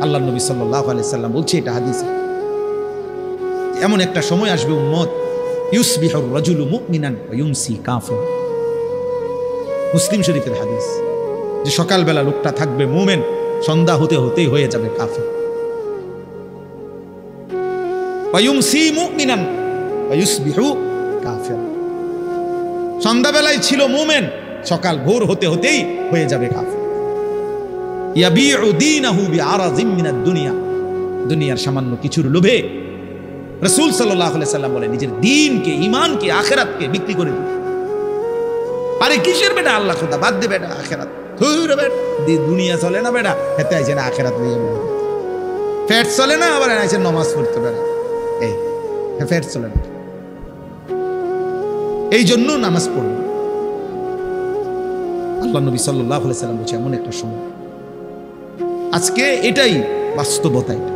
আল্লাহ নবী সাল্লাল্লাহু আলাইহি সাল্লাম বলছে, এটা হাদিসে, এমন একটা সময় আসবে উম্মত ইউসবিহুর রাজুলু মুমিনান ওয়া ইউমসি কাফির। মুসলিম শরীফের হাদিস, যে সকালবেলা লোকটা থাকবে মুমিন, সন্ধ্যা হতে হতেই হয়ে যাবে কাফির। ওয়া ইউমসি মুমিনান ওয়া ইউসবিহু কাফির। সন্ধ্যাবেলায় ছিল মুমিন, সকাল ভোর হতে হতেই হয়ে যাবে কাফির। ইয়াবিউ দীনাহু বিআরাযিম মিনাদ দুনিয়া, দুনিয়ার সামান্য কিছুর লোভে রাসূল সাল্লাল্লাহু আলাইহি সাল্লাম বলে নিজের দ্বীনকে, ঈমানকে, আখিরাতকে বিক্রি করে দিবে। আরে কিসের বেটা আল্লাহ খোদা, বাদ দে বেটা আখিরাত, ধুর বেটা, দুনিয়া চলে না বেটা, হেতে আইছে না আখিরাত নিয়ে, পেট চলে না, আবার আইছে নামাজ পড়তে বেটা, এই পেট চলে না, এই জন্য নামাজ পড়বে। আল্লাহ নবী সাল্লাল্লাহু আলাইহি সাল্লাম বলছে এমন একটা সময় আজকে, এটাই বাস্তবতা। এটা